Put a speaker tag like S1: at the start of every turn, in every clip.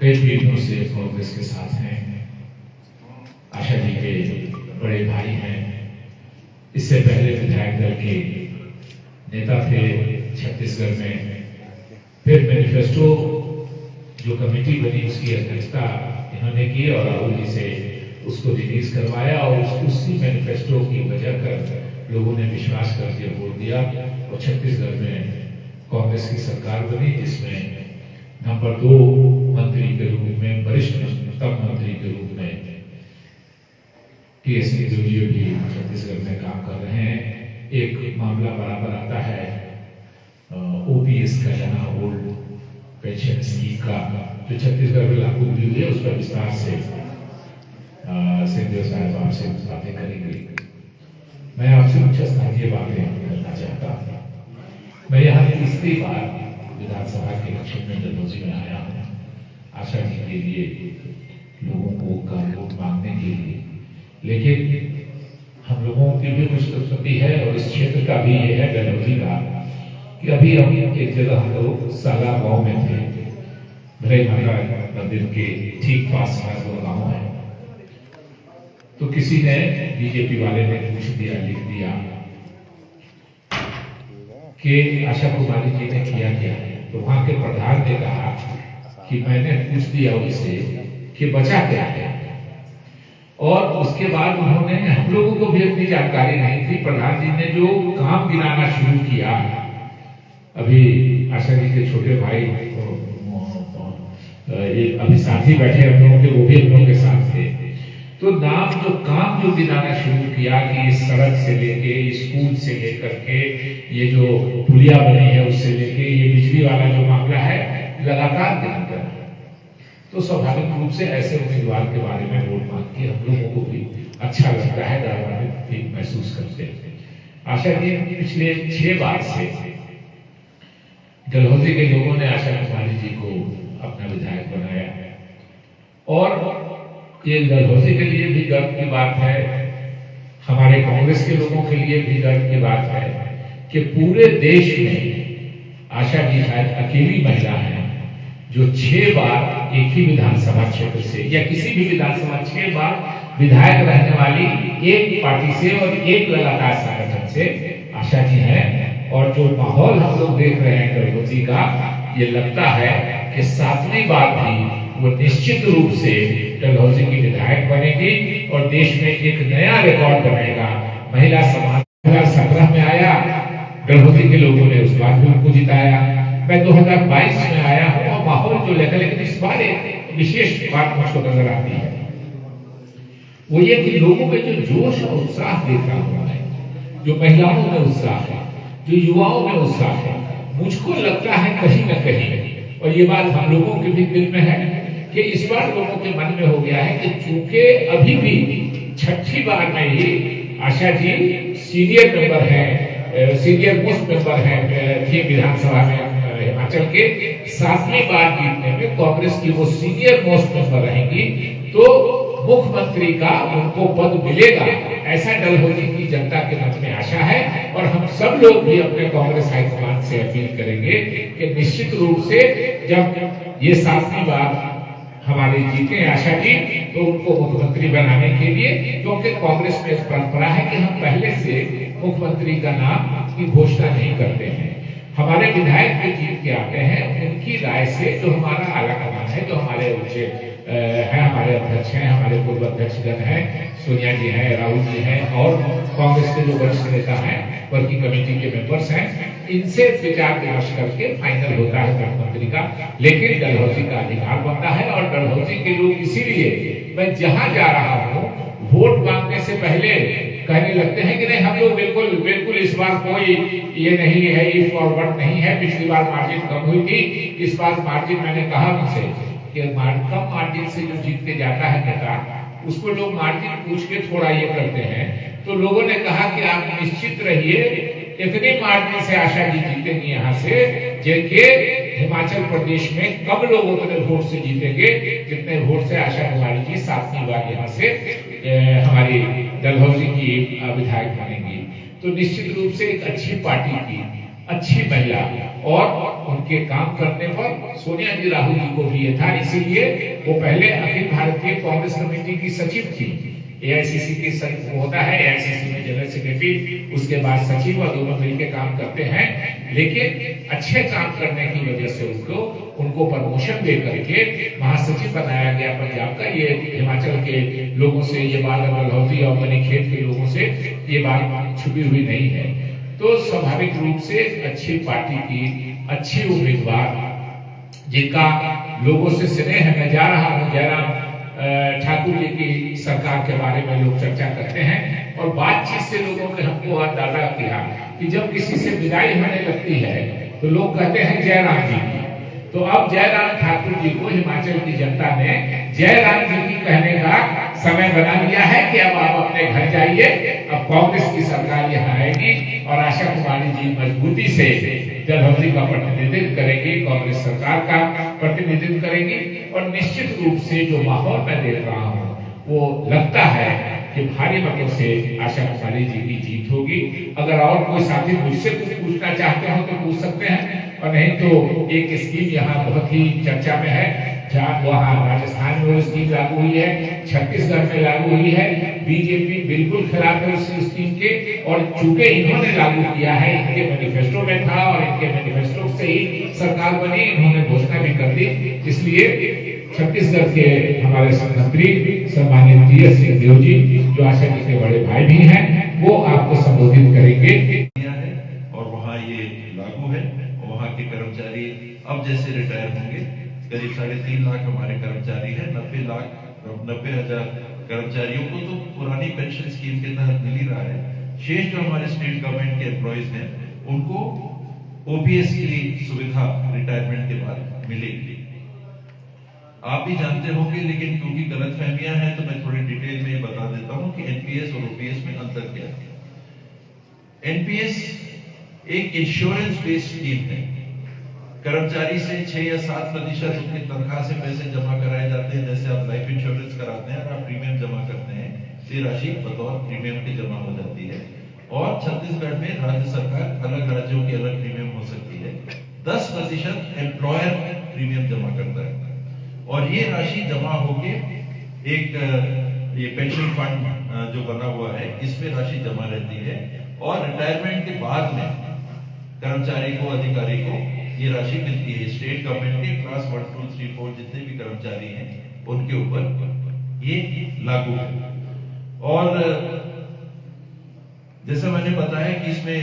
S1: कई पीढ़ियों से कांग्रेस के साथ हैं। आशा जी के बड़े भाई हैं। इससे पहले विधायक दल के नेता थे छत्तीसगढ़ में। फिर मैनिफेस्टो जो कमेटी बनी उसकी अध्यक्षता इन्होंने की और राहुल जी से उसको रिलीज करवाया और उसी मैनिफेस्टो की वजह कर लोगों ने विश्वास करके वोट दिया और छत्तीसगढ़ में कांग्रेस की सरकार बनी, जिसमें नंबर 2 मंत्री के रूप में, वरिष्ठ मंत्री के रूप में टी.एस. सिंहदेव भी छत्तीसगढ़ में काम कर रहे हैं। एक मामला बराबर आता है ओपीएस का, यानी ओल्ड पेंशन स्कीम का, जो छत्तीसगढ़ में लागू हुई है, उस पर विस्तार से सिंहदेव साहब आपसे बातें करेंगे। मैं आपसे कुछ स्थानीय बातें करना चाहता हूँ। मैं यहाँ तीसरी बार विधानसभा के इलेक्शन में डलहौजी में आया हूँ आशा जी के लिए, लोगों को वोट मांगने के लिए। लेकिन हम लोगों की भी खुशकिस्मती है और इस क्षेत्र का भी ये है डलहौजी का कि अभी हम एक जगह हम लोग साला गांव में थे, भले माता मंदिर के ठीक पास हमारा गांव है। तो किसी ने, बीजेपी वाले ने पूछ दिया, लिख दिया कि आशा कुमारी जी ने किया क्या है। तो वहां के प्रधान ने कहा कि मैंने पूछ दिया उससे कि बचा क्या है, और उसके बाद उन्होंने, हम लोगों को भी अपनी जानकारी नहीं थी, प्रधान जी ने जो काम गिनाना शुरू किया। अभी आशा जी के छोटे भाई अभी साथी बैठे हम लोगों के, वो भी हम लोगों के साथ थे। तो नाम जो काम जो गिनाना शुरू किया कि इस सड़क से लेके, स्कूल से लेकर के, ये जो पुलिया बनी है उससे लेके, ये बिजली वाला जो मामला है, लगातार गिनकर। तो स्वाभाविक रूप से ऐसे उम्मीदवार के बारे में वोट मांग के हम लोगों को भी अच्छा लगता है, गौरवान्वित महसूस करते हैं। आशा जी पिछले 6 बार से डलहौजी के लोगों ने आशा कुमारी जी को अपना विधायक बनाया और ये डलहौजी के लिए भी गर्व की बात है, हमारे कांग्रेस के लोगों के लिए भी गर्व की बात है कि पूरे देश में आशा जी शायद अकेली महिला है जो 6 बार एक ही विधानसभा क्षेत्र से, या किसी भी विधानसभा 6 बार विधायक रहने वाली एक पार्टी से और एक लगातार संगठन से आशा जी है। और जो माहौल हम लोग देख रहे हैं डलहौजी का, ये लगता है कि 7वीं बार भी वो निश्चित रूप से डलहौजी की विधायक बनेगी और देश में एक नया रिकॉर्ड बनेगा। महिला समाज 2017 में आया, डलहौजी के लोगों ने उस बार भी उनको जिताया। मैं 2022 में आया हूँ और माहौल जो लगा, लेकिन इस बार एक विशेष बात मुझको नजर आती है, वो ये कि लोगों में जो जोश और उत्साह देख रहा हूँ मैं, जो महिलाओं में उत्साह है, जो युवाओं में उत्साह है, मुझको लगता है कहीं न कहीं, और ये बात हम लोगों के भी दिल में है कि इस बार लोगों के मन में हो गया है कि चूंकि अभी भी 6ठी बार में ही आशा जी सीनियर मेंबर है, सीनियर मोस्ट मेंबर है विधानसभा में हिमाचल के, 7वीं बार जीतने में कांग्रेस की वो सीनियर मोस्ट मेंबर रहेंगी, तो मुख्यमंत्री का उनको पद मिलेगा, ऐसा डलहौजी की जनता के मन में आशा है। और हम सब लोग भी अपने कांग्रेस हाईकमान से अपील करेंगे कि निश्चित रूप से जब ये 7वीं बार हमारे जीते आशा जी, तो उनको मुख्यमंत्री बनाने के लिए, क्योंकि कांग्रेस में इस परंपरा है कि हम पहले से मुख्यमंत्री का नाम की घोषणा नहीं करते हैं। हमारे विधायक जो जीत के आते हैं उनकी राय से, जो हमारा आला कमान है, जो हमारे ऊंचे हैं, हमारे अध्यक्ष हैं, हमारे पूर्व अध्यक्षगण हैं, सोनिया जी हैं, राहुल जी हैं, और कांग्रेस के जो वरिष्ठ नेता हैं, वर्किंग कमेटी के मेंबर्स हैं, इनसे विचार विमर्श करके फाइनल होता है मुख्यमंत्री का। लेकिन डलहौजी का अधिकार बनता है और डलहौजी के लोग, इसीलिए मैं जहां जा रहा हूं वोट मांगने से पहले कहने लगते हैं कि नहीं, हम लोग बिल्कुल इस बार कोई ये नहीं है, ये फॉरवर्ड नहीं है, पिछली बार मार्जिन कम हुई थी, इस बार मार्जिन, मैंने कहा उनसे कि कम मार्जिन से जो जीत के जाता है नेता, उसको लोग मार्जिन पूछ के थोड़ा ये करते हैं। तो लोगों ने कहा कि आप निश्चित रहिए, इतने मार्जिन से आशा जी जीतेंगे यहाँ से, जिनके हिमाचल प्रदेश में कम लोग उतने वोट से जीतेंगे जितने वोट से आशा कुमारी जी 7वीं बार यहाँ से हमारी डलहौजी की विधायक बनेंगी। तो निश्चित रूप से एक अच्छी पार्टी की अच्छी महिला, और उनके काम करने पर सोनिया जी राहुल जी को भी ये था, इसीलिए वो पहले अखिल भारतीय कांग्रेस कमेटी की सचिव थी। एआईसीसी की सचिव होता है, एआईसीसी में जनरल सेक्रेटरी, उसके बाद सचिव, और दोनों मिलकर काम करते हैं। लेकिन अच्छे काम करने की वजह से उनको प्रमोशन दे करके महासचिव बनाया गया पंजाब का। ये हिमाचल के लोगों से ये बात, डलहौजी और मनीखेत के लोगों से ये बात छुपी हुई नहीं है। तो स्वाभाविक रूप से अच्छी पार्टी की अच्छी उम्मीदवार, जिनका लोगों से स्नेह है, मैं जा रहा हूं जयराम ठाकुर जी की सरकार के बारे में लोग चर्चा करते हैं, और बातचीत से लोगों ने हमको अंदाजा किया कि जब किसी से विदाई होने लगती है तो लोग कहते हैं जयराम जी की। तो अब जयराम ठाकुर जी को हिमाचल की जनता ने जयराम जी की कहने का समय बना लिया है कि अब आप अपने घर जाइए, अब कांग्रेस की सरकार यहाँ आएगी और आशा कुमारी जी मजबूती से डलहौजी का प्रतिनिधित्व करेंगी, कांग्रेस सरकार का प्रतिनिधित्व करेंगी। और निश्चित रूप से जो माहौल मैं देख रहा हूँ वो लगता है कि भारी मतों से आशा कुमारी जी की जीत होगी। अगर और कोई साथी मुझसे कुछ पूछना चाहते हो तो पूछ सकते हैं, और नहीं तो एक स्कीम यहाँ बहुत ही चर्चा में है, जहाँ वहाँ राजस्थान में वो स्कीम लागू हुई है, छत्तीसगढ़ में लागू हुई है। बीजेपी बिल्कुल खिलाफ है उस स्कीम के, और चूंकि इन्होंने लागू किया है, इनके मैनिफेस्टो में था और इनके मैनिफेस्टो से ही सरकार बनी, इन्होंने घोषणा भी कर दी। इसलिए छत्तीसगढ़ के हमारे मंत्री सम्मानित टीएस सिंहदेव जी, जो आशा जी के बड़े भाई भी हैं, वो आपको संबोधित करेंगे।
S2: और वहाँ ये लागू है, और वहाँ के कर्मचारी अब जैसे रिटायर होंगे, करीब 3.5 लाख हमारे कर्मचारी हैं, 90,000 कर्मचारियों को तो पुरानी पेंशन स्कीम के तहत मिल ही रहा है। शेष जो हमारे स्टेट गवर्नमेंट के एम्प्लॉइज हैं उनको ओपीएस की सुविधा रिटायरमेंट के बाद मिलेगी। आप भी जानते होंगे, लेकिन क्योंकि गलतफहमियां हैं तो मैं थोड़ी डिटेल में बता देता हूं कि एनपीएस और ओपीएस में अंतर क्या है। एनपीएस एक इंश्योरेंस बेस्ड स्कीम है। कर्मचारी से 6 या 7% उनकी तनख्वाह से पैसे जमा कराए जाते हैं। जैसे आप लाइफ इंश्योरेंस कराते हैं और आप प्रीमियम जमा करते हैं, ये राशि बतौर प्रीमियम के जमा हो जाती है। और छत्तीसगढ़ में राज्य सरकार, अलग राज्यों की अलग प्रीमियम हो सकती है, 10% एम्प्लॉयर प्रीमियम जमा करता है, और ये राशि जमा होके एक ये पेंशन फंड जो बना हुआ है इसमें राशि जमा रहती है। और रिटायरमेंट के बाद में कर्मचारी को, अधिकारी को ये राशि मिलती है। स्टेट गवर्नमेंट के क्लास 1, 2, 3, 4 जितने भी कर्मचारी हैं उनके ऊपर ये लागू है। और जैसा मैंने बताया कि इसमें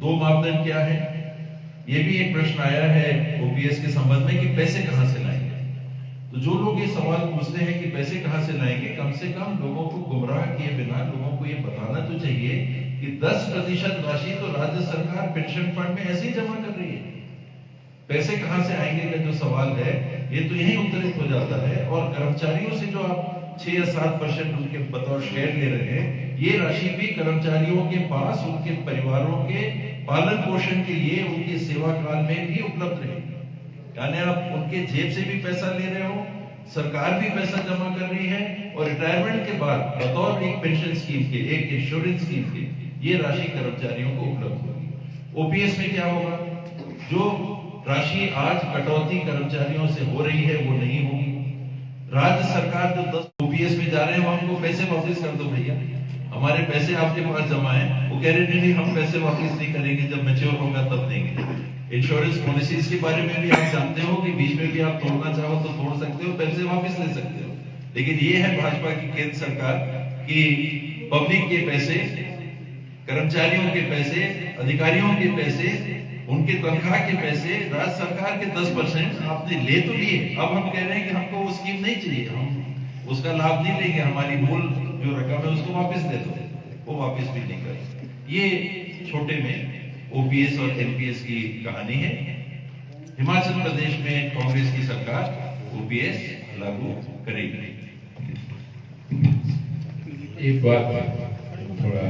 S2: 2 मापदंड क्या है, ये भी एक प्रश्न आया है ओपीएस के संबंध में कि पैसे कहां से लाएंगे। तो जो लोग ये सवाल पूछते हैं कि पैसे कहां से लाएंगे, कम से कम लोगों को गुमराह किए बिना लोगों को ये बताना तो चाहिए कि 10% राशि तो राज्य सरकार पेंशन फंड में ऐसे ही जमा कर रही है। पैसे कहां से आएंगे का जो सवाल है ये तो यही उत्तरित हो जाता है। और कर्मचारियों से जो आप 6 या 7% उनके बतौर शेयर ले रहे हैं, ये राशि भी कर्मचारियों के पास उनके परिवारों के पालन पोषण के लिए उनके सेवा काल में भी उपलब्ध रहेगी। यानी आप उनके जेब से भी पैसा ले रहे हो, सरकार भी पैसा जमा कर रही है, और रिटायरमेंट के बाद बतौर एक पेंशन स्कीम के, एक इंश्योरेंस स्कीम के ये राशि कर्मचारियों को उपलब्ध होगी। ओपीएस में क्या होगा, जो राशि आज कटौती कर्मचारियों से हो रही है वो नहीं होगी। राज्य सरकार जो 10 ओपीएस में जा रहे हैं वो हमको पैसे वापस कर दो भैया, हमारे पैसे आपके पास जमा है। वो कह रहे नहीं, हम पैसे वापस नहीं करेंगे, जब मैच्योर होगा तब देंगे। इंश्योरेंस पॉलिसीज के बारे में भी आप जानते हो कि बीच में भी आप तोड़ना चाहो तो तोड़ सकते हो, पैसे वापस ले सकते हो। लेकिन ये है भाजपा की केंद्र सरकार की पब्लिक के पैसे, कर्मचारियों के पैसे, अधिकारियों के पैसे, उनके तनख्वाह के पैसे, राज्य सरकार के 10% आपने ले तो लिए। अब हम कह रहे हैं कि हमको वो स्कीम नहीं चाहिए, हम उसका लाभ नहीं लेंगे, हमारी मूल जो रकम है उसको वापस दे दो, वो वापस भी नहीं करें। ये छोटे में ओपीएस और एनपीएस की कहानी है। हिमाचल प्रदेश में कांग्रेस की सरकार ओपीएस लागू करेगी।
S1: एक बात थोड़ा